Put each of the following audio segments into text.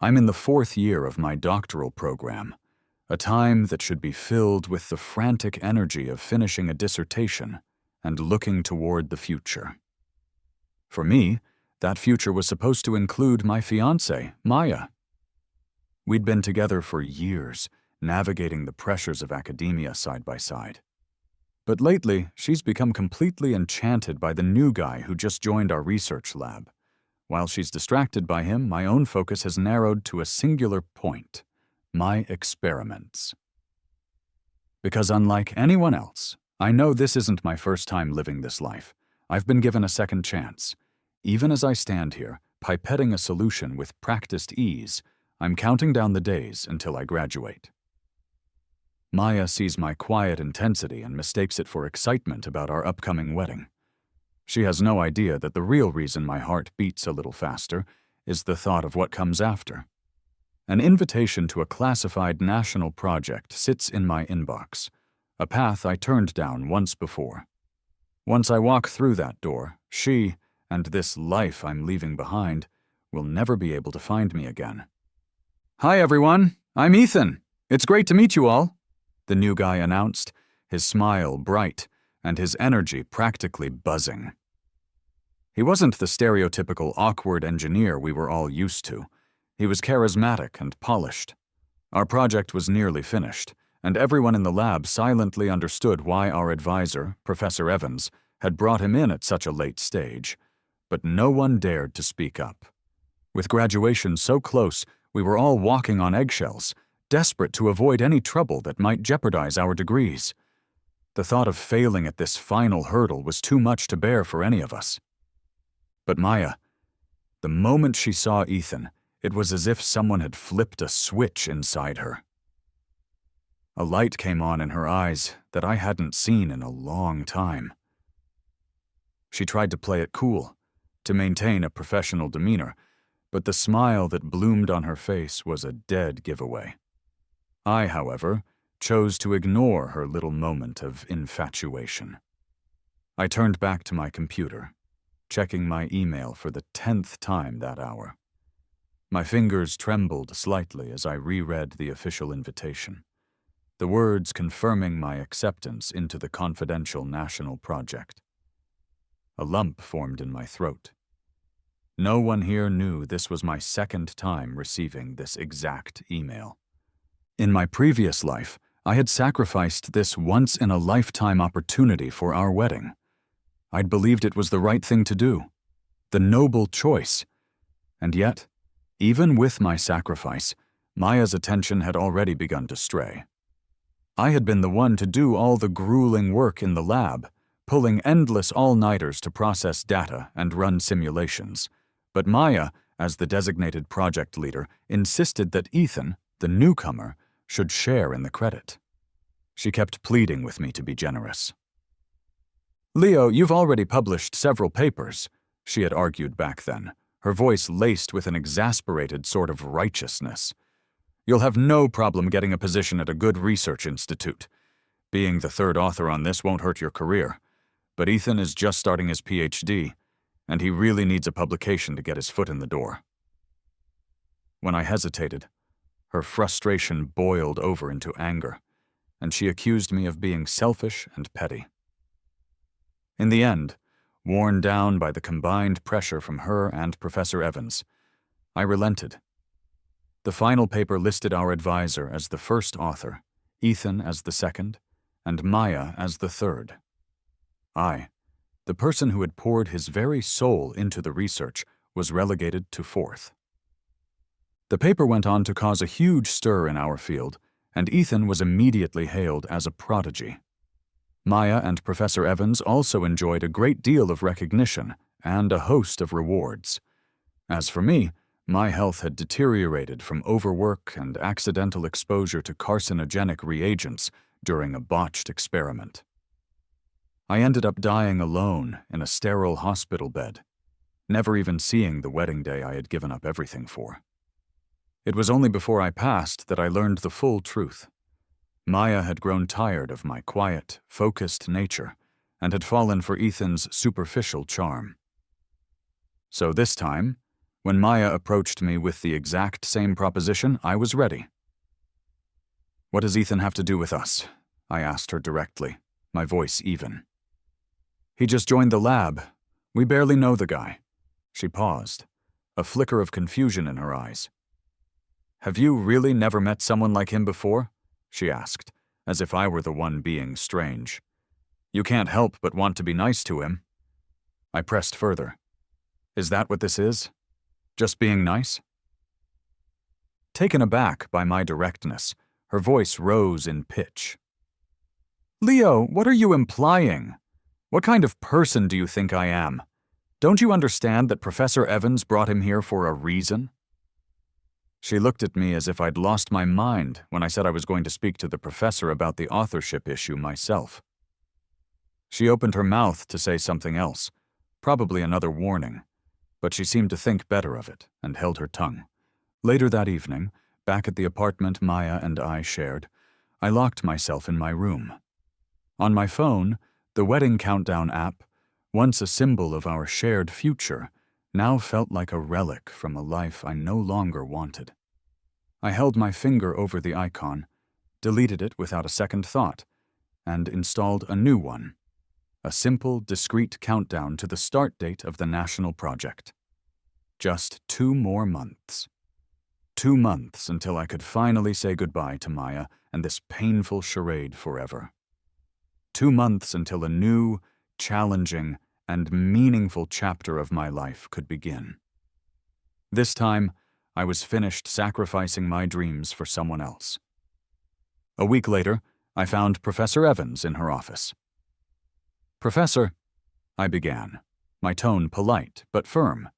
I'm in the 4th year of my doctoral program, a time that should be filled with the frantic energy of finishing a dissertation and looking toward the future. For me, that future was supposed to include my fiancée, Maya. We'd been together for years, navigating the pressures of academia side by side. But lately, she's become completely enchanted by the new guy who just joined our research lab. While she's distracted by him, my own focus has narrowed to a singular point: my experiments. Because unlike anyone else, I know this isn't my first time living this life. I've been given a second chance. Even as I stand here, pipetting a solution with practiced ease, I'm counting down the days until I graduate. Maya sees my quiet intensity and mistakes it for excitement about our upcoming wedding. She has no idea that the real reason my heart beats a little faster is the thought of what comes after. An invitation to a classified national project sits in my inbox, a path I turned down once before. Once I walk through that door, she, and this life I'm leaving behind, will never be able to find me again. "Hi everyone, I'm Ethan. It's great to meet you all," the new guy announced, his smile bright and his energy practically buzzing. He wasn't the stereotypical awkward engineer we were all used to. He was charismatic and polished. Our project was nearly finished, and everyone in the lab silently understood why our advisor, Professor Evans, had brought him in at such a late stage. But no one dared to speak up. With graduation so close, we were all walking on eggshells, desperate to avoid any trouble that might jeopardize our degrees. The thought of failing at this final hurdle was too much to bear for any of us. But Maya, the moment she saw Ethan, it was as if someone had flipped a switch inside her. A light came on in her eyes that I hadn't seen in a long time. She tried to play it cool, to maintain a professional demeanor, but the smile that bloomed on her face was a dead giveaway. I, however, chose to ignore her little moment of infatuation. I turned back to my computer, checking my email for the 10th time that hour. My fingers trembled slightly as I reread the official invitation, the words confirming my acceptance into the confidential national project. A lump formed in my throat. No one here knew this was my second time receiving this exact email. In my previous life, I had sacrificed this once-in-a-lifetime opportunity for our wedding. I'd believed it was the right thing to do, the noble choice. And yet, even with my sacrifice, Maya's attention had already begun to stray. I had been the one to do all the grueling work in the lab, pulling endless all-nighters to process data and run simulations. But Maya, as the designated project leader, insisted that Ethan, the newcomer, should share in the credit. She kept pleading with me to be generous. "Leo, you've already published several papers," she had argued back then, her voice laced with an exasperated sort of righteousness. "You'll have no problem getting a position at a good research institute. Being the third author on this won't hurt your career. But Ethan is just starting his PhD, and he really needs a publication to get his foot in the door." When I hesitated, her frustration boiled over into anger, and she accused me of being selfish and petty. In the end, worn down by the combined pressure from her and Professor Evans, I relented. The final paper listed our advisor as the first author, Ethan as the second, and Maya as the third. I, the person who had poured his very soul into the research, was relegated to fourth. The paper went on to cause a huge stir in our field, and Ethan was immediately hailed as a prodigy. Maya and Professor Evans also enjoyed a great deal of recognition and a host of rewards. As for me, my health had deteriorated from overwork and accidental exposure to carcinogenic reagents during a botched experiment. I ended up dying alone in a sterile hospital bed, never even seeing the wedding day I had given up everything for. It was only before I passed that I learned the full truth. Maya had grown tired of my quiet, focused nature and had fallen for Ethan's superficial charm. So this time, When Maya approached me with the exact same proposition, I was ready. "What does Ethan have to do with us?" I asked her directly, my voice even. "He just joined the lab. We barely know the guy." She paused, a flicker of confusion in her eyes. "Have you really never met someone like him before?" she asked, as if I were the one being strange. "You can't help but want to be nice to him." I pressed further. "Is that what this is? Just being nice?" Taken aback by my directness, her voice rose in pitch. "Leo, what are you implying? What kind of person do you think I am? Don't you understand that Professor Evans brought him here for a reason?" She looked at me as if I'd lost my mind when I said I was going to speak to the professor about the authorship issue myself. She opened her mouth to say something else, probably another warning, but she seemed to think better of it and held her tongue. Later that evening, back at the apartment Maya and I shared, I locked myself in my room. On my phone, the wedding countdown app, once a symbol of our shared future, now felt like a relic from a life I no longer wanted. I held my finger over the icon, deleted it without a second thought, and installed a new one, a simple, discrete countdown to the start date of the national project. Just 2 more months. 2 months until I could finally say goodbye to Maya and this painful charade forever. 2 months until a new, challenging, and meaningful chapter of my life could begin. This time, I was finished sacrificing my dreams for someone else. A week later, I found Professor Evans in her office. "Professor," I began, my tone polite but firm.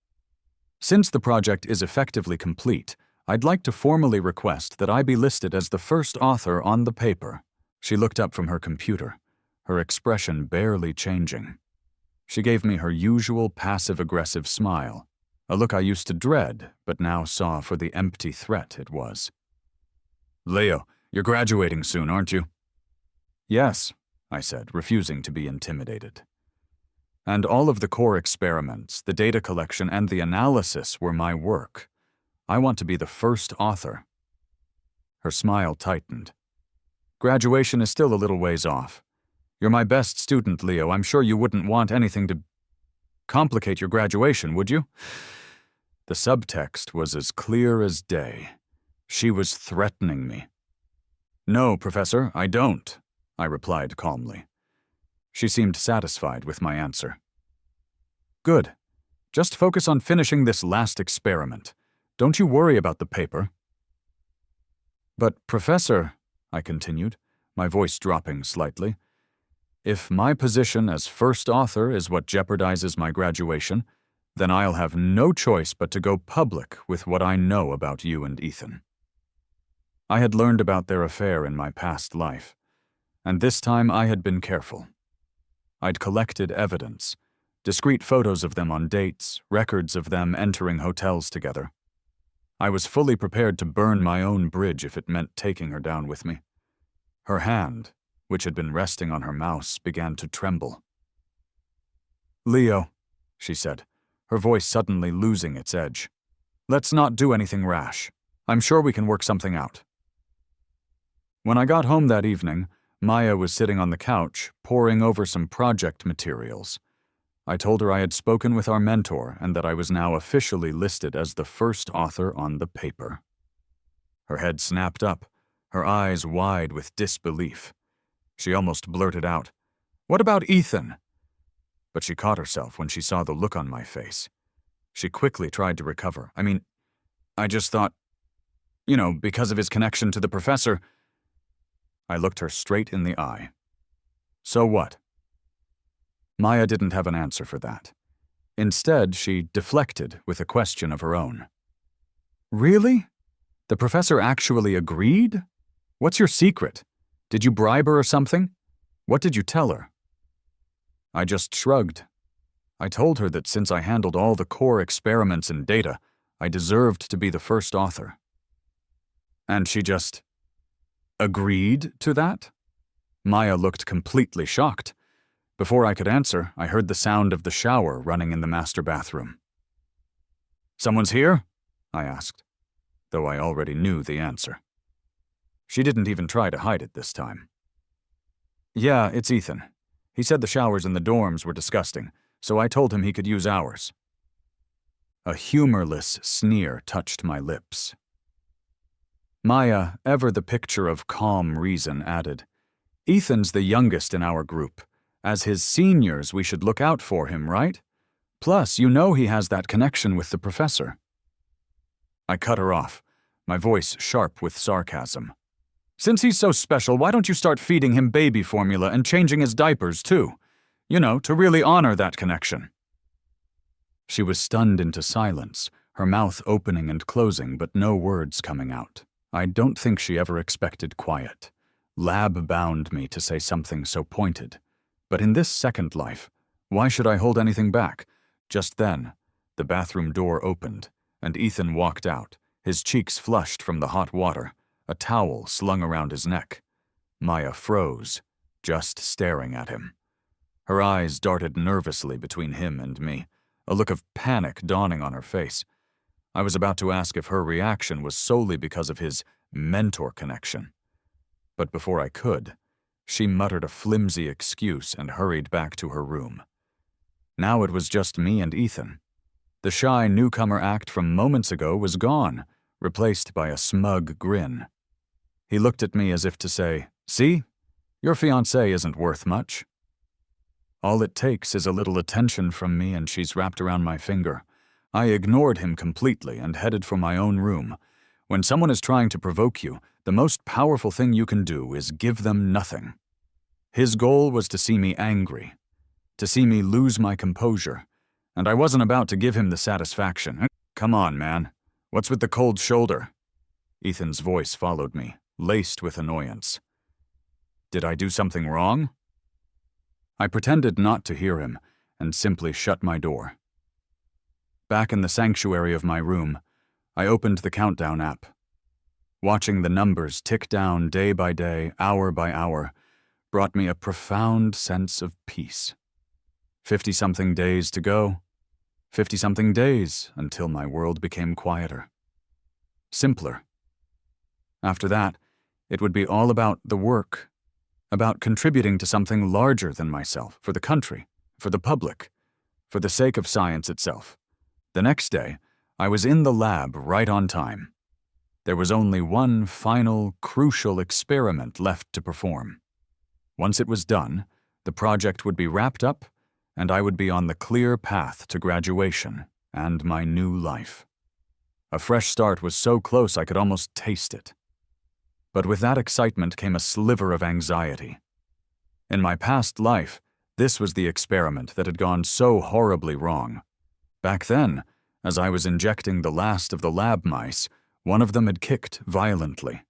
"Since the project is effectively complete, I'd like to formally request that I be listed as the first author on the paper." She looked up from her computer, her expression barely changing. She gave me her usual passive-aggressive smile, a look I used to dread but now saw for the empty threat it was. "Leo, you're graduating soon, aren't you?" "Yes," I said, refusing to be intimidated. "And all of the core experiments, the data collection, and the analysis were my work. I want to be the first author." Her smile tightened. "Graduation is still a little ways off. You're my best student, Leo. I'm sure you wouldn't want anything to complicate your graduation, would you?" The subtext was as clear as day. She was threatening me. "No, Professor, I don't," I replied calmly. She seemed satisfied with my answer. "Good. Just focus on finishing this last experiment. Don't you worry about the paper." "But, Professor," I continued, my voice dropping slightly, "if my position as first author is what jeopardizes my graduation, then I'll have no choice but to go public with what I know about you and Ethan." I had learned about their affair in my past life, and this time I had been careful. I'd collected evidence, discrete photos of them on dates, records of them entering hotels together. I was fully prepared to burn my own bridge if it meant taking her down with me. Her hand, which had been resting on her mouse, began to tremble. "Leo," she said, her voice suddenly losing its edge, "let's not do anything rash. I'm sure we can work something out." When I got home that evening, Maya was sitting on the couch, poring over some project materials. I told her I had spoken with our mentor and that I was now officially listed as the first author on the paper. Her head snapped up, her eyes wide with disbelief. She almost blurted out, "What about Ethan?" But she caught herself when she saw the look on my face. She quickly tried to recover. I just thought, because of his connection to the professor." I looked her straight in the eye. "So what?" Maya didn't have an answer for that. Instead, she deflected with a question of her own. "Really? The professor actually agreed? What's your secret? Did you bribe her or something? What did you tell her?" I just shrugged. I told her that since I handled all the core experiments and data, I deserved to be the first author. And she just agreed to that? Maya looked completely shocked. Before I could answer, I heard the sound of the shower running in the master bathroom. "Someone's here?" I asked, though I already knew the answer. She didn't even try to hide it this time. "Yeah, it's Ethan. He said the showers in the dorms were disgusting, so I told him he could use ours." A humorless sneer touched my lips. Maya, ever the picture of calm reason, added, "Ethan's the youngest in our group. As his seniors, we should look out for him, right? Plus, you know he has that connection with the professor." I cut her off, my voice sharp with sarcasm. "Since he's so special, why don't you start feeding him baby formula and changing his diapers, too? You know, to really honor that connection." She was stunned into silence, her mouth opening and closing, but no words coming out. I don't think she ever expected quiet. Lab-bound me to say something so pointed. But in this second life, why should I hold anything back? Just then, the bathroom door opened, and Ethan walked out, his cheeks flushed from the hot water, a towel slung around his neck. Maya froze, just staring at him. Her eyes darted nervously between him and me, a look of panic dawning on her face. I was about to ask if her reaction was solely because of his mentor connection. But before I could, she muttered a flimsy excuse and hurried back to her room. Now it was just me and Ethan. The shy newcomer act from moments ago was gone, replaced by a smug grin. He looked at me as if to say, "See? Your fiancée isn't worth much. All it takes is a little attention from me and she's wrapped around my finger." I ignored him completely and headed for my own room. When someone is trying to provoke you, the most powerful thing you can do is give them nothing. His goal was to see me angry, to see me lose my composure, and I wasn't about to give him the satisfaction. "Come on, man. What's with the cold shoulder?" Ethan's voice followed me, laced with annoyance. Did I do something wrong? I pretended not to hear him and simply shut my door. Back in the sanctuary of my room, I opened the countdown app. Watching the numbers tick down day by day, hour by hour, brought me a profound sense of peace. 50-something days to go. 50-something days until my world became quieter. Simpler. After that, it would be all about the work, about contributing to something larger than myself, for the country, for the public, for the sake of science itself. The next day, I was in the lab right on time. There was only one final, crucial experiment left to perform. Once it was done, the project would be wrapped up, and I would be on the clear path to graduation and my new life. A fresh start was so close I could almost taste it. But with that excitement came a sliver of anxiety. In my past life, this was the experiment that had gone so horribly wrong. Back then, as I was injecting the last of the lab mice, one of them had kicked violently.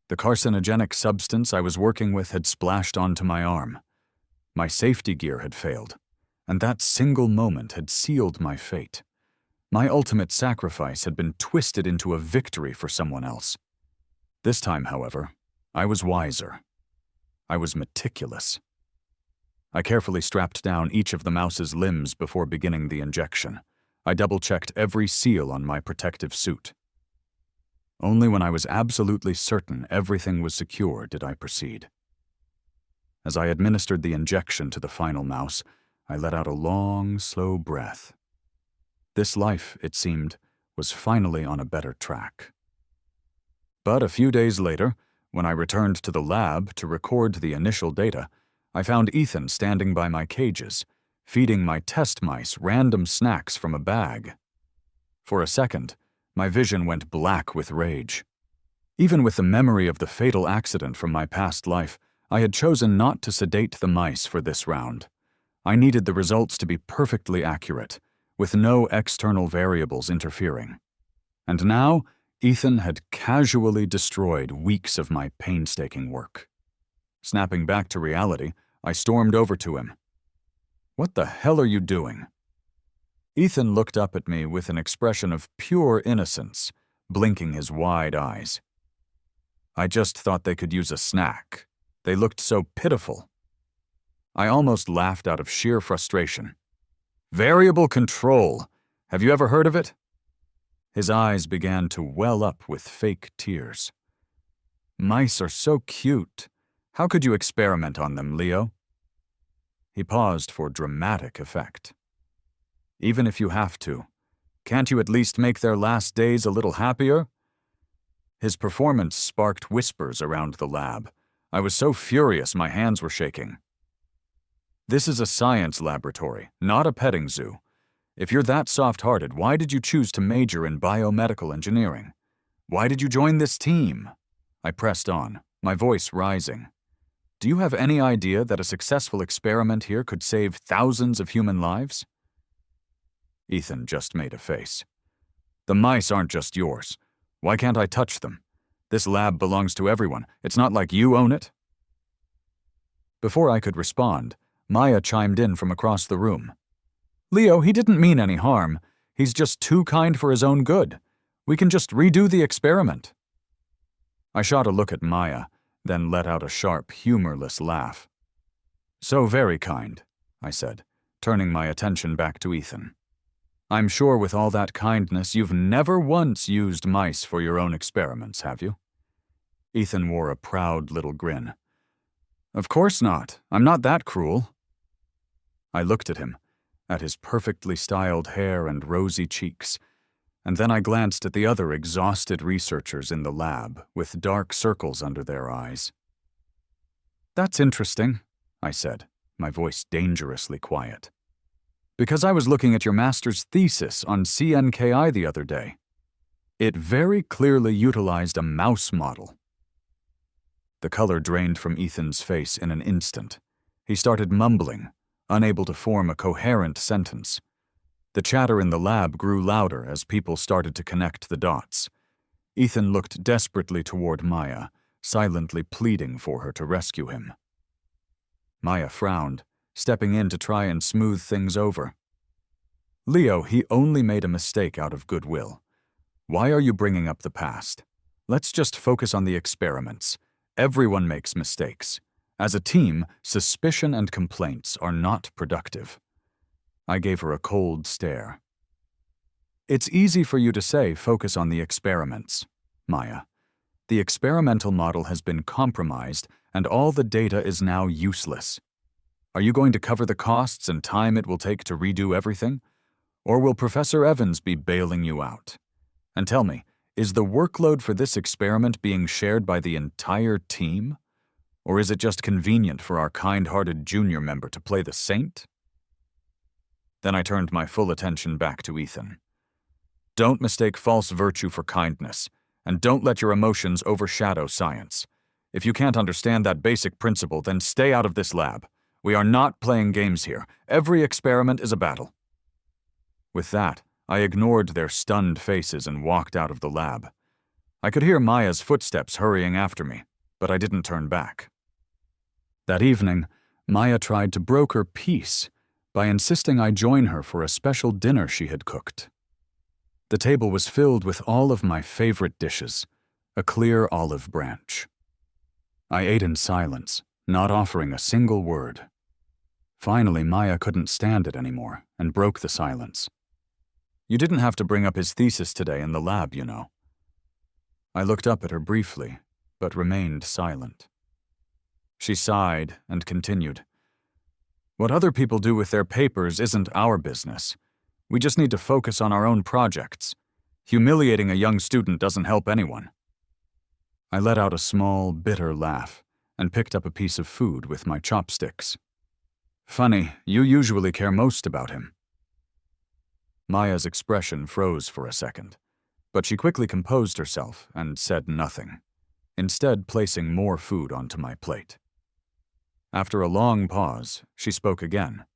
The carcinogenic substance I was working with had splashed onto my arm. My safety gear had failed, and that single moment had sealed my fate. My ultimate sacrifice had been twisted into a victory for someone else. This time, however, I was wiser. I was meticulous. I carefully strapped down each of the mouse's limbs before beginning the injection. I double-checked every seal on my protective suit. Only when I was absolutely certain everything was secure did I proceed. As I administered the injection to the final mouse, I let out a long, slow breath. This life, it seemed, was finally on a better track. But a few days later, when I returned to the lab to record the initial data, I found Ethan standing by my cages, feeding my test mice random snacks from a bag. For a second, my vision went black with rage. Even with the memory of the fatal accident from my past life, I had chosen not to sedate the mice for this round. I needed the results to be perfectly accurate, with no external variables interfering. And now, Ethan had casually destroyed weeks of my painstaking work. Snapping back to reality, I stormed over to him. "What the hell are you doing?" Ethan looked up at me with an expression of pure innocence, blinking his wide eyes. "I just thought they could use a snack. They looked so pitiful." I almost laughed out of sheer frustration. "Variable control. Have you ever heard of it?" His eyes began to well up with fake tears. "Mice are so cute. How could you experiment on them, Leo?" He paused for dramatic effect. "Even if you have to, can't you at least make their last days a little happier?" His performance sparked whispers around the lab. I was so furious my hands were shaking. "This is a science laboratory, not a petting zoo. If you're that soft-hearted, why did you choose to major in biomedical engineering? Why did you join this team?" I pressed on, my voice rising. "Do you have any idea that a successful experiment here could save thousands of human lives?" Ethan just made a face. "The mice aren't just yours. Why can't I touch them? This lab belongs to everyone. It's not like you own it." Before I could respond, Maya chimed in from across the room. "Leo, he didn't mean any harm. He's just too kind for his own good. We can just redo the experiment." I shot a look at Maya, then let out a sharp, humorless laugh. "So very kind," I said, turning my attention back to Ethan. "I'm sure with all that kindness you've never once used mice for your own experiments, have you?" Ethan wore a proud little grin. "Of course not. I'm not that cruel." I looked at him, at his perfectly styled hair and rosy cheeks, and then I glanced at the other exhausted researchers in the lab with dark circles under their eyes. "That's interesting," I said, my voice dangerously quiet. "Because I was looking at your master's thesis on CNKI the other day. It very clearly utilized a mouse model." The color drained from Ethan's face in an instant. He started mumbling, unable to form a coherent sentence. The chatter in the lab grew louder as people started to connect the dots. Ethan looked desperately toward Maya, silently pleading for her to rescue him. Maya frowned, stepping in to try and smooth things over. "Leo, he only made a mistake out of goodwill. Why are you bringing up the past? Let's just focus on the experiments. Everyone makes mistakes. As a team, suspicion and complaints are not productive." I gave her a cold stare. "It's easy for you to say focus on the experiments, Maya. The experimental model has been compromised and all the data is now useless. Are you going to cover the costs and time it will take to redo everything? Or will Professor Evans be bailing you out? And tell me, is the workload for this experiment being shared by the entire team? Or is it just convenient for our kind-hearted junior member to play the saint?" Then I turned my full attention back to Ethan. "Don't mistake false virtue for kindness, and don't let your emotions overshadow science. If you can't understand that basic principle, then stay out of this lab. We are not playing games here. Every experiment is a battle." With that, I ignored their stunned faces and walked out of the lab. I could hear Maya's footsteps hurrying after me, but I didn't turn back. That evening, Maya tried to broker peace by insisting I join her for a special dinner she had cooked. The table was filled with all of my favorite dishes, a clear olive branch. I ate in silence, not offering a single word. Finally, Maya couldn't stand it anymore and broke the silence. "You didn't have to bring up his thesis today in the lab, you know." I looked up at her briefly, but remained silent. She sighed and continued. "What other people do with their papers isn't our business. We just need to focus on our own projects. Humiliating a young student doesn't help anyone." I let out a small, bitter laugh and picked up a piece of food with my chopsticks. "Funny, you usually care most about him." Maya's expression froze for a second, but she quickly composed herself and said nothing, instead placing more food onto my plate. After a long pause, she spoke again,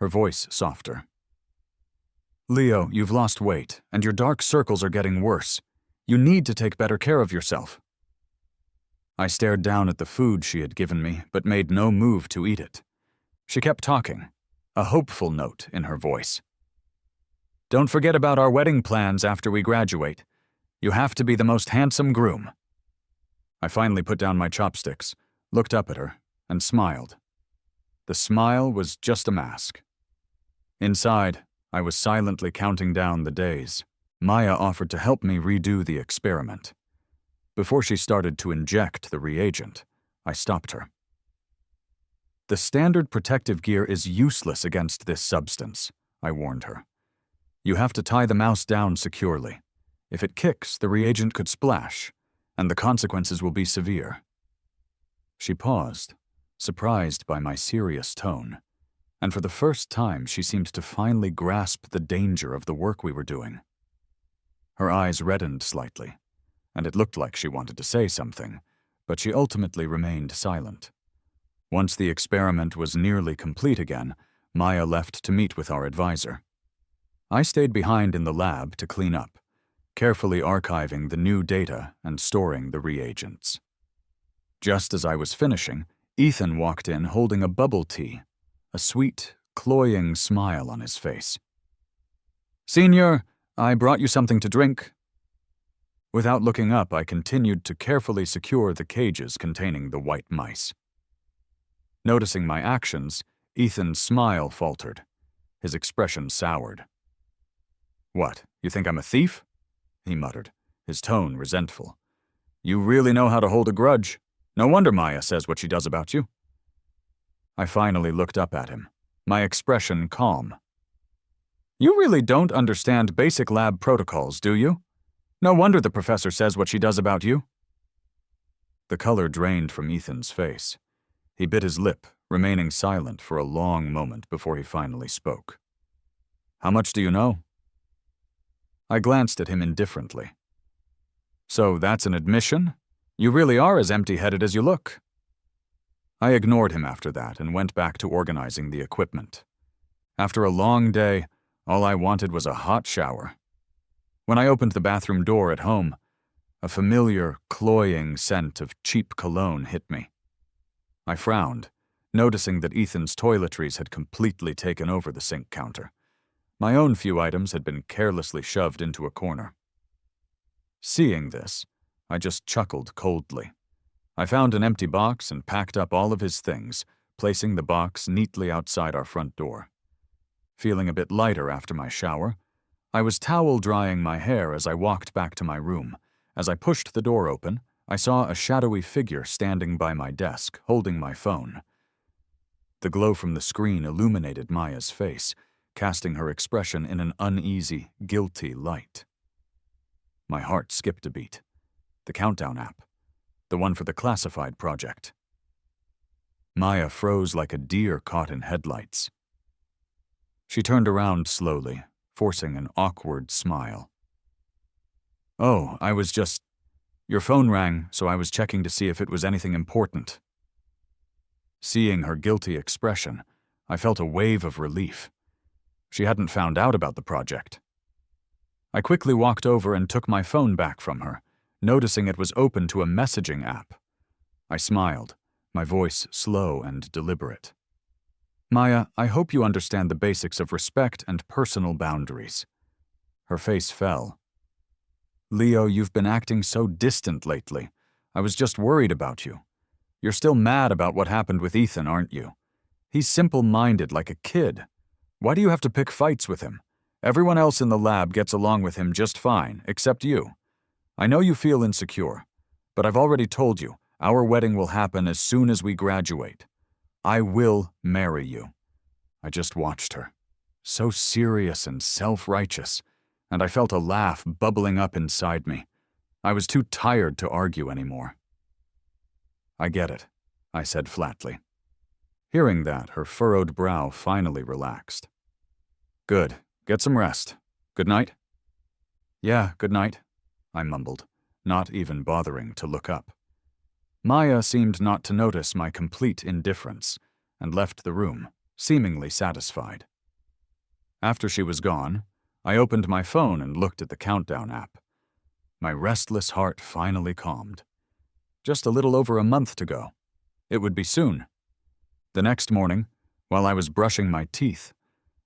her voice softer. "Leo, you've lost weight, and your dark circles are getting worse. You need to take better care of yourself." I stared down at the food she had given me, but made no move to eat it. She kept talking, a hopeful note in her voice. "Don't forget about our wedding plans after we graduate. You have to be the most handsome groom." I finally put down my chopsticks, looked up at her, and smiled. The smile was just a mask. Inside, I was silently counting down the days. Maya offered to help me redo the experiment. Before she started to inject the reagent, I stopped her. The standard protective gear is useless against this substance, I warned her. You have to tie the mouse down securely. If it kicks, the reagent could splash, and the consequences will be severe. She paused, surprised by my serious tone, and for the first time she seemed to finally grasp the danger of the work we were doing. Her eyes reddened slightly, and it looked like she wanted to say something, but she ultimately remained silent. Once the experiment was nearly complete again, Maya left to meet with our advisor. I stayed behind in the lab to clean up, carefully archiving the new data and storing the reagents. Just as I was finishing, Ethan walked in holding a bubble tea, a sweet, cloying smile on his face. "Senior, I brought you something to drink." Without looking up, I continued to carefully secure the cages containing the white mice. Noticing my actions, Ethan's smile faltered. His expression soured. "What, you think I'm a thief?" he muttered, his tone resentful. "You really know how to hold a grudge. No wonder Maya says what she does about you." I finally looked up at him, my expression calm. "You really don't understand basic lab protocols, do you? No wonder the professor says what she does about you." The color drained from Ethan's face. He bit his lip, remaining silent for a long moment before he finally spoke. "How much do you know?" I glanced at him indifferently. "So that's an admission? You really are as empty-headed as you look." I ignored him after that and went back to organizing the equipment. After a long day, all I wanted was a hot shower. When I opened the bathroom door at home, a familiar, cloying scent of cheap cologne hit me. I frowned, noticing that Ethan's toiletries had completely taken over the sink counter. My own few items had been carelessly shoved into a corner. Seeing this, I just chuckled coldly. I found an empty box and packed up all of his things, placing the box neatly outside our front door. Feeling a bit lighter after my shower, I was towel drying my hair as I walked back to my room. As I pushed the door open, I saw a shadowy figure standing by my desk, holding my phone. The glow from the screen illuminated Maya's face, casting her expression in an uneasy, guilty light. My heart skipped a beat. The countdown app. The one for the classified project. Maya froze like a deer caught in headlights. She turned around slowly, forcing an awkward smile. "Oh, your phone rang, so I was checking to see if it was anything important." Seeing her guilty expression, I felt a wave of relief. She hadn't found out about the project. I quickly walked over and took my phone back from her, noticing it was open to a messaging app. I smiled, my voice slow and deliberate. "Maya, I hope you understand the basics of respect and personal boundaries." Her face fell. "Leo, you've been acting so distant lately. I was just worried about you. You're still mad about what happened with Ethan, aren't you? He's simple-minded like a kid. Why do you have to pick fights with him? Everyone else in the lab gets along with him just fine, except you. I know you feel insecure, but I've already told you, our wedding will happen as soon as we graduate. I will marry you." I just watched her, so serious and self-righteous, and I felt a laugh bubbling up inside me. I was too tired to argue anymore. "I get it," I said flatly. Hearing that, her furrowed brow finally relaxed. "Good. Get some rest. Good night?" "Yeah, good night," I mumbled, not even bothering to look up. Maya seemed not to notice my complete indifference, and left the room, seemingly satisfied. After she was gone, I opened my phone and looked at the countdown app. My restless heart finally calmed. Just a little over a month to go. It would be soon. The next morning, while I was brushing my teeth,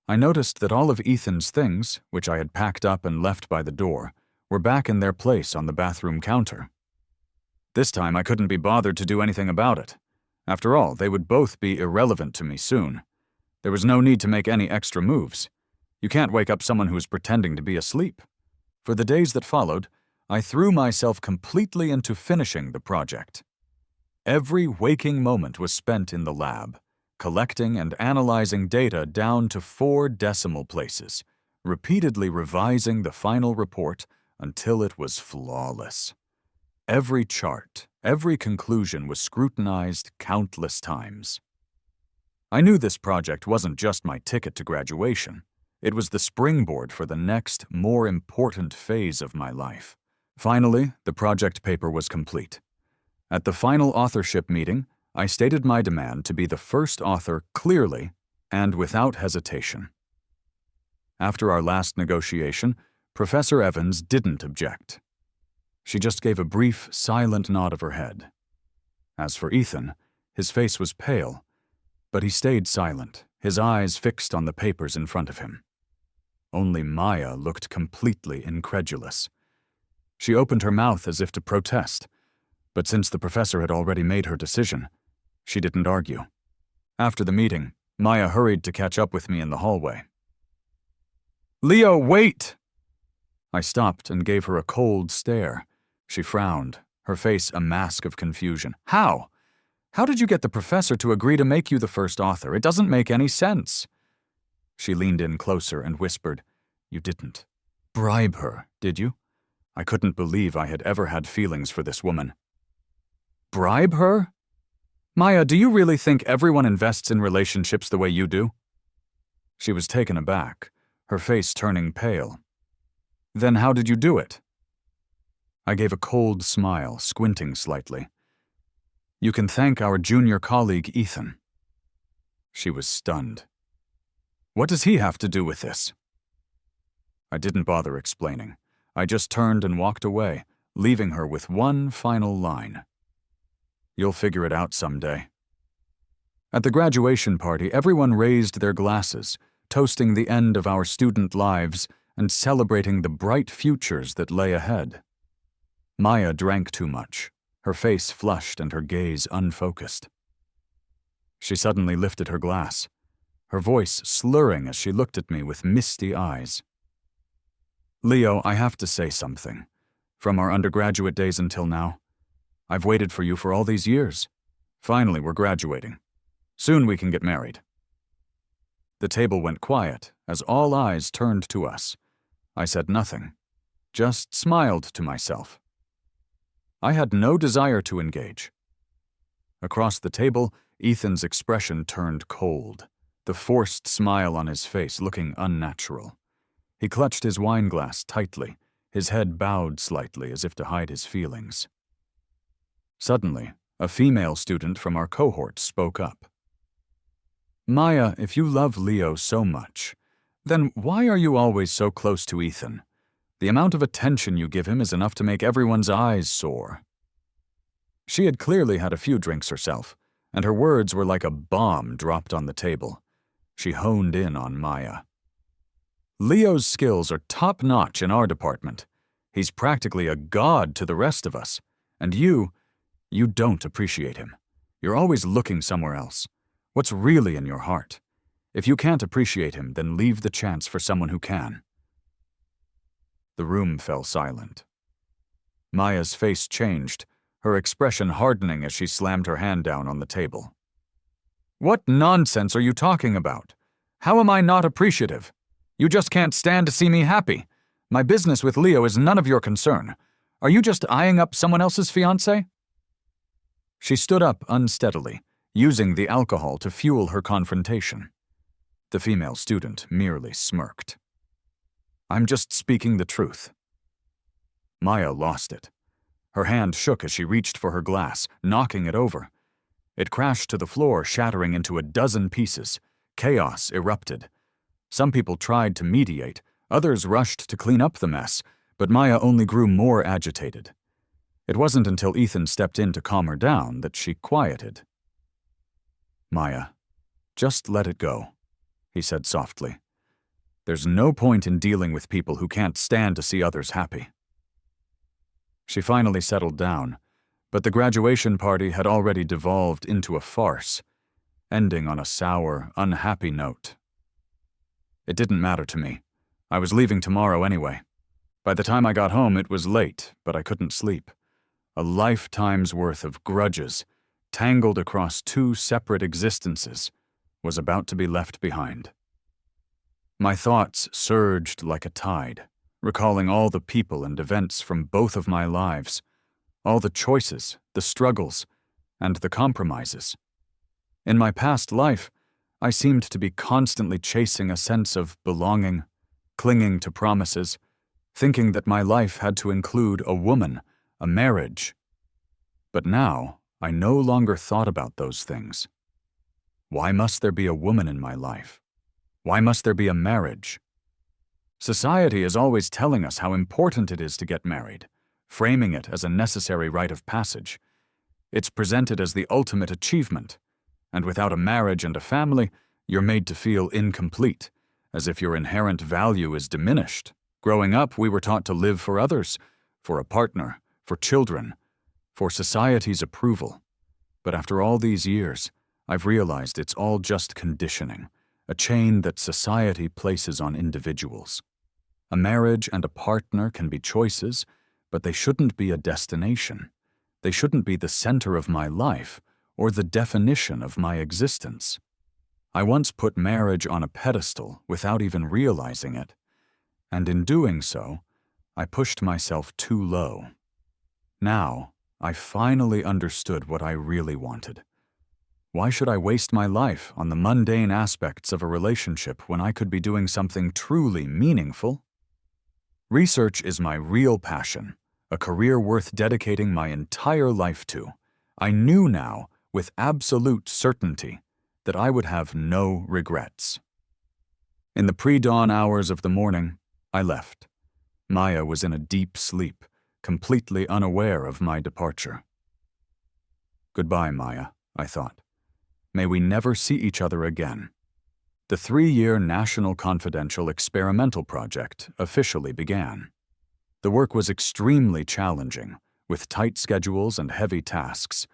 I noticed that all of Ethan's things, which I had packed up and left by the door, were back in their place on the bathroom counter. This time I couldn't be bothered to do anything about it. After all, they would both be irrelevant to me soon. There was no need to make any extra moves. You can't wake up someone who's pretending to be asleep. For the days that followed, I threw myself completely into finishing the project. Every waking moment was spent in the lab, collecting and analyzing data down to 4 decimal places, repeatedly revising the final report until it was flawless. Every chart, every conclusion was scrutinized countless times. I knew this project wasn't just my ticket to graduation. It was the springboard for the next, more important phase of my life. Finally, the project paper was complete. At the final authorship meeting, I stated my demand to be the first author clearly and without hesitation. After our last negotiation, Professor Evans didn't object. She just gave a brief, silent nod of her head. As for Ethan, his face was pale, but he stayed silent, his eyes fixed on the papers in front of him. Only Maya looked completely incredulous. She opened her mouth as if to protest, but since the professor had already made her decision, she didn't argue. After the meeting, Maya hurried to catch up with me in the hallway. "Leo, wait!" I stopped and gave her a cold stare. She frowned, her face a mask of confusion. How? How did you get the professor to agree to make you the first author? It doesn't make any sense." She leaned in closer and whispered, "You didn't bribe her, did you?" I couldn't believe I had ever had feelings for this woman. "Bribe her? Maya, do you really think everyone invests in relationships the way you do?" She was taken aback, her face turning pale. "Then how did you do it?" I gave a cold smile, squinting slightly. "You can thank our junior colleague, Ethan." She was stunned. "What does he have to do with this?" I didn't bother explaining. I just turned and walked away, leaving her with one final line. "You'll figure it out someday." At the graduation party, everyone raised their glasses, toasting the end of our student lives and celebrating the bright futures that lay ahead. Maya drank too much, her face flushed and her gaze unfocused. She suddenly lifted her glass, her voice slurring as she looked at me with misty eyes. "Leo, I have to say something. From our undergraduate days until now, I've waited for you for all these years. Finally, we're graduating. Soon we can get married." The table went quiet as all eyes turned to us. I said nothing, just smiled to myself. I had no desire to engage. Across the table, Ethan's expression turned cold, the forced smile on his face looking unnatural. He clutched his wine glass tightly, his head bowed slightly as if to hide his feelings. Suddenly, a female student from our cohort spoke up. "Maya, if you love Leo so much, then why are you always so close to Ethan? The amount of attention you give him is enough to make everyone's eyes soar." She had clearly had a few drinks herself, and her words were like a bomb dropped on the table. She honed in on Maya. "Leo's skills are top-notch in our department. He's practically a god to the rest of us. And you don't appreciate him. You're always looking somewhere else. What's really in your heart? If you can't appreciate him, then leave the chance for someone who can." The room fell silent. Maya's face changed, her expression hardening as she slammed her hand down on the table. "What nonsense are you talking about? How am I not appreciative? You just can't stand to see me happy. My business with Leo is none of your concern. Are you just eyeing up someone else's fiancé?" She stood up unsteadily, using the alcohol to fuel her confrontation. The female student merely smirked. "I'm just speaking the truth." Maya lost it. Her hand shook as she reached for her glass, knocking it over. It crashed to the floor, shattering into a dozen pieces. Chaos erupted. Some people tried to mediate, others rushed to clean up the mess, but Maya only grew more agitated. It wasn't until Ethan stepped in to calm her down that she quieted. "Maya, just let it go," he said softly. "There's no point in dealing with people who can't stand to see others happy." She finally settled down, but the graduation party had already devolved into a farce, ending on a sour, unhappy note. It didn't matter to me. I was leaving tomorrow anyway. By the time I got home, it was late, but I couldn't sleep. A lifetime's worth of grudges, tangled across two separate existences, was about to be left behind. My thoughts surged like a tide, recalling all the people and events from both of my lives, all the choices, the struggles, and the compromises. In my past life, I seemed to be constantly chasing a sense of belonging, clinging to promises, thinking that my life had to include a woman, a marriage. But now, I no longer thought about those things. Why must there be a woman in my life? Why must there be a marriage? Society is always telling us how important it is to get married, framing it as a necessary rite of passage. It's presented as the ultimate achievement, and without a marriage and a family, you're made to feel incomplete, as if your inherent value is diminished. Growing up, we were taught to live for others, for a partner, for children, for society's approval. But after all these years, I've realized it's all just conditioning, a chain that society places on individuals. A marriage and a partner can be choices, but they shouldn't be a destination. They shouldn't be the center of my life or the definition of my existence. I once put marriage on a pedestal without even realizing it, and in doing so, I pushed myself too low. Now, I finally understood what I really wanted. Why should I waste my life on the mundane aspects of a relationship when I could be doing something truly meaningful? Research is my real passion, a career worth dedicating my entire life to. I knew now, with absolute certainty, that I would have no regrets. In the pre-dawn hours of the morning, I left. Maya was in a deep sleep, completely unaware of my departure. Goodbye, Maya, I thought. May we never see each other again. The 3-year National Confidential Experimental Project officially began. The work was extremely challenging, with tight schedules and heavy tasks.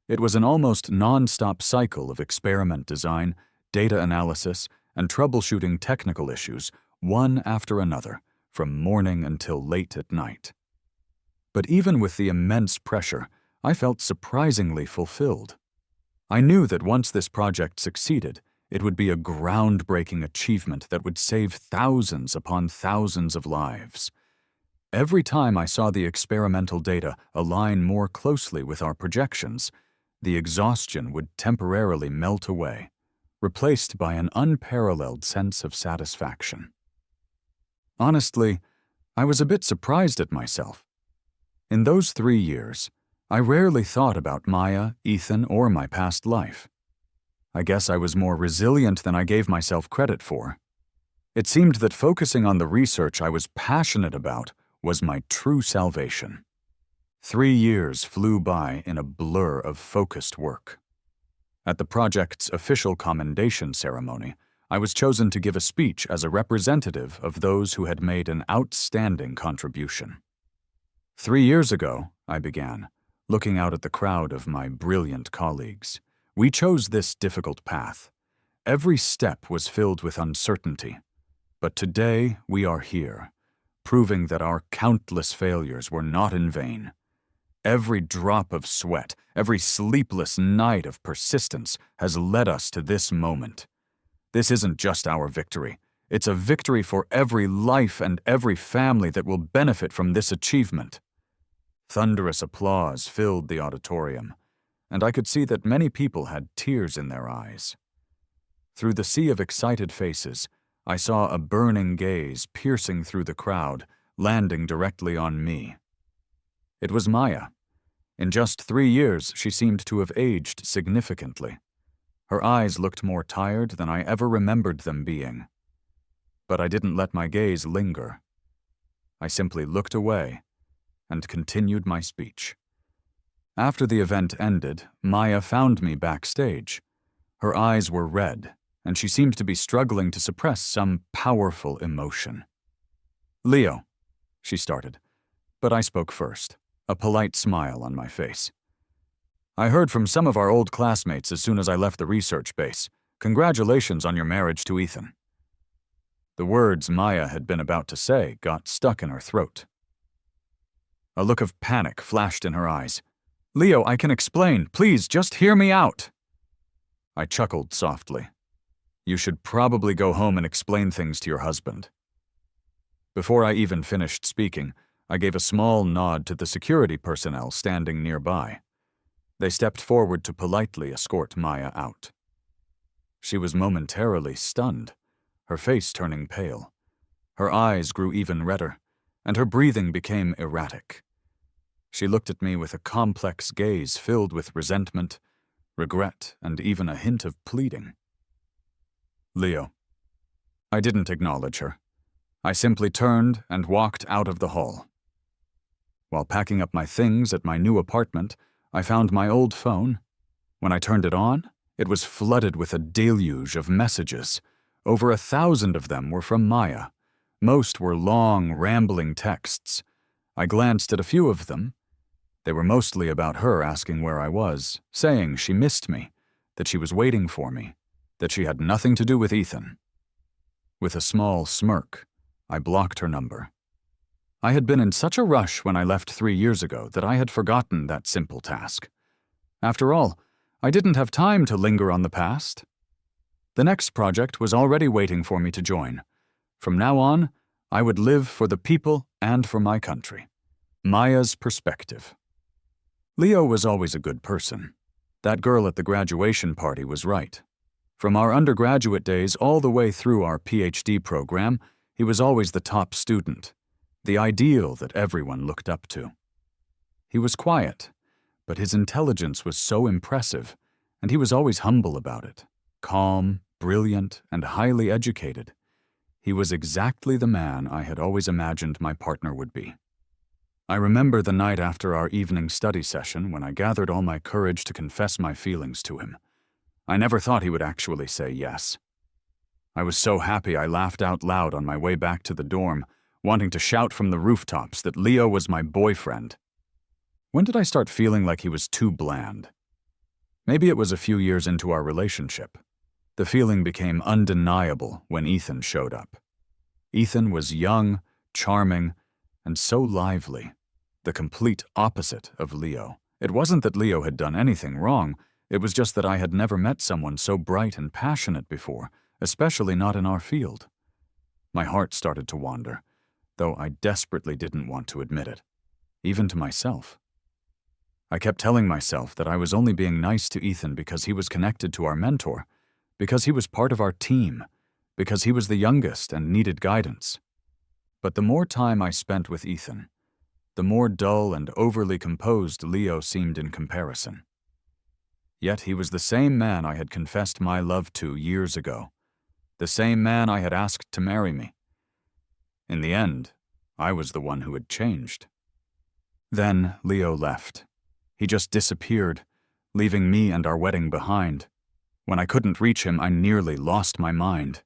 It was an almost non-stop cycle of experiment design, data analysis, and troubleshooting technical issues, one after another, from morning until late at night. But even with the immense pressure, I felt surprisingly fulfilled. I knew that once this project succeeded, it would be a groundbreaking achievement that would save thousands upon thousands of lives. Every time I saw the experimental data align more closely with our projections, the exhaustion would temporarily melt away, replaced by an unparalleled sense of satisfaction. Honestly, I was a bit surprised at myself. In those 3 years, I rarely thought about Maya, Ethan, or my past life. I guess I was more resilient than I gave myself credit for. It seemed that focusing on the research I was passionate about was my true salvation. 3 years flew by in a blur of focused work. At the project's official commendation ceremony, I was chosen to give a speech as a representative of those who had made an outstanding contribution. 3 years ago, I began, looking out at the crowd of my brilliant colleagues. We chose this difficult path. Every step was filled with uncertainty. But today we are here, proving that our countless failures were not in vain. Every drop of sweat, every sleepless night of persistence has led us to this moment. This isn't just our victory. It's a victory for every life and every family that will benefit from this achievement. Thunderous applause filled the auditorium, and I could see that many people had tears in their eyes. Through the sea of excited faces, I saw a burning gaze piercing through the crowd, landing directly on me. It was Maya. In just 3 years, she seemed to have aged significantly. Her eyes looked more tired than I ever remembered them being. But I didn't let my gaze linger. I simply looked away and continued my speech. After the event ended, Maya found me backstage. Her eyes were red, and she seemed to be struggling to suppress some powerful emotion. "Leo," she started, but I spoke first, a polite smile on my face. "I heard from some of our old classmates as soon as I left the research base. Congratulations on your marriage to Ethan." The words Maya had been about to say got stuck in her throat. A look of panic flashed in her eyes. "Leo, I can explain. Please, just hear me out." I chuckled softly. "You should probably go home and explain things to your husband." Before I even finished speaking, I gave a small nod to the security personnel standing nearby. They stepped forward to politely escort Maya out. She was momentarily stunned, her face turning pale. Her eyes grew even redder, and her breathing became erratic. She looked at me with a complex gaze filled with resentment, regret, and even a hint of pleading. "Leo." I didn't acknowledge her. I simply turned and walked out of the hall. While packing up my things at my new apartment, I found my old phone. When I turned it on, it was flooded with a deluge of messages. Over 1,000 of them were from Maya. Most were long, rambling texts. I glanced at a few of them. They were mostly about her asking where I was, saying she missed me, that she was waiting for me, that she had nothing to do with Ethan. With a small smirk, I blocked her number. I had been in such a rush when I left 3 years ago that I had forgotten that simple task. After all, I didn't have time to linger on the past. The next project was already waiting for me to join. From now on, I would live for the people and for my country. Maya's perspective. Leo was always a good person. That girl at the graduation party was right. From our undergraduate days all the way through our PhD program, he was always the top student, the ideal that everyone looked up to. He was quiet, but his intelligence was so impressive, and he was always humble about it, calm, brilliant, and highly educated. He was exactly the man I had always imagined my partner would be. I remember the night after our evening study session when I gathered all my courage to confess my feelings to him. I never thought he would actually say yes. I was so happy I laughed out loud on my way back to the dorm, wanting to shout from the rooftops that Leo was my boyfriend. When did I start feeling like he was too bland? Maybe it was a few years into our relationship. The feeling became undeniable when Ethan showed up. Ethan was young, charming, and so lively, the complete opposite of Leo. It wasn't that Leo had done anything wrong, it was just that I had never met someone so bright and passionate before, especially not in our field. My heart started to wander, though I desperately didn't want to admit it, even to myself. I kept telling myself that I was only being nice to Ethan because he was connected to our mentor, because he was part of our team, because he was the youngest and needed guidance. But the more time I spent with Ethan, the more dull and overly composed Leo seemed in comparison. Yet he was the same man I had confessed my love to years ago, the same man I had asked to marry me. In the end, I was the one who had changed. Then Leo left. He just disappeared, leaving me and our wedding behind. When I couldn't reach him, I nearly lost my mind.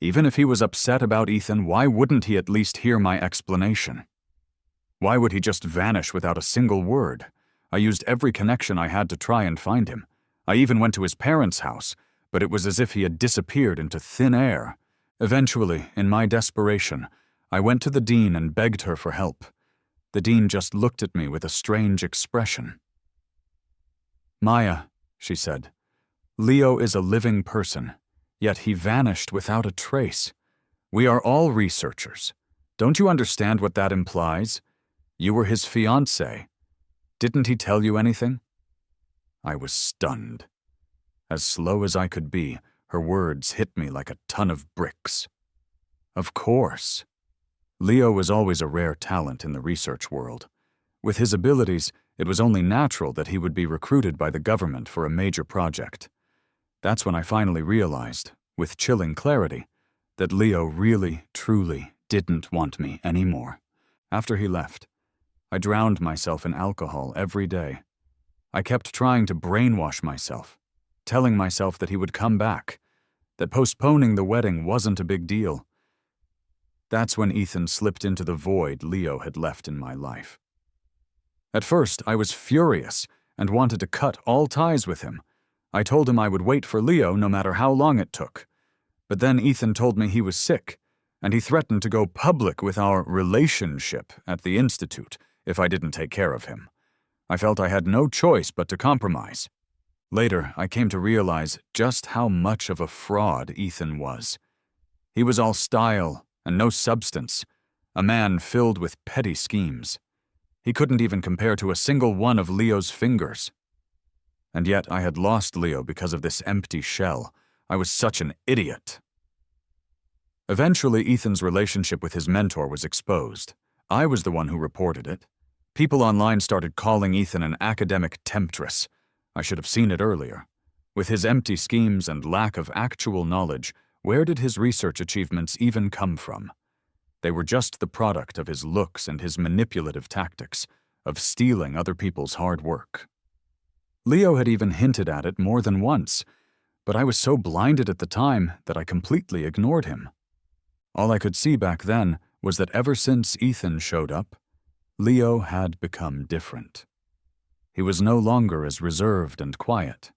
Even if he was upset about Ethan, why wouldn't he at least hear my explanation? Why would he just vanish without a single word? I used every connection I had to try and find him. I even went to his parents' house, but it was as if he had disappeared into thin air. Eventually, in my desperation, I went to the dean and begged her for help. The dean just looked at me with a strange expression. "Maya," she said, "Leo is a living person, yet he vanished without a trace. We are all researchers. Don't you understand what that implies? You were his fiancée. Didn't he tell you anything?" I was stunned. As slow as I could be, her words hit me like a ton of bricks. Of course. Leo was always a rare talent in the research world. With his abilities, it was only natural that he would be recruited by the government for a major project. That's when I finally realized, with chilling clarity, that Leo really, truly didn't want me anymore. After he left, I drowned myself in alcohol every day. I kept trying to brainwash myself, telling myself that he would come back, that postponing the wedding wasn't a big deal. That's when Ethan slipped into the void Leo had left in my life. At first, I was furious and wanted to cut all ties with him. I told him I would wait for Leo no matter how long it took. But then Ethan told me he was sick, and he threatened to go public with our relationship at the Institute if I didn't take care of him. I felt I had no choice but to compromise. Later, I came to realize just how much of a fraud Ethan was. He was all style and no substance, a man filled with petty schemes. He couldn't even compare to a single one of Leo's fingers. And yet I had lost Leo because of this empty shell. I was such an idiot. Eventually, Ethan's relationship with his mentor was exposed. I was the one who reported it. People online started calling Ethan an academic temptress. I should have seen it earlier. With his empty schemes and lack of actual knowledge, where did his research achievements even come from? They were just the product of his looks and his manipulative tactics, of stealing other people's hard work. Leo had even hinted at it more than once, but I was so blinded at the time that I completely ignored him. All I could see back then was that ever since Ethan showed up, Leo had become different. He was no longer as reserved and quiet.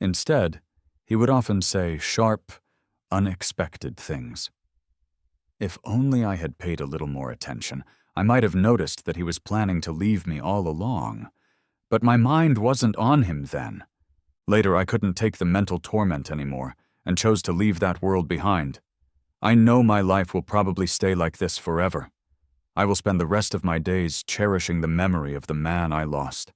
Instead, he would often say sharp, unexpected things. If only I had paid a little more attention, I might have noticed that he was planning to leave me all along. But my mind wasn't on him then. Later, I couldn't take the mental torment anymore and chose to leave that world behind. I know my life will probably stay like this forever. I will spend the rest of my days cherishing the memory of the man I lost.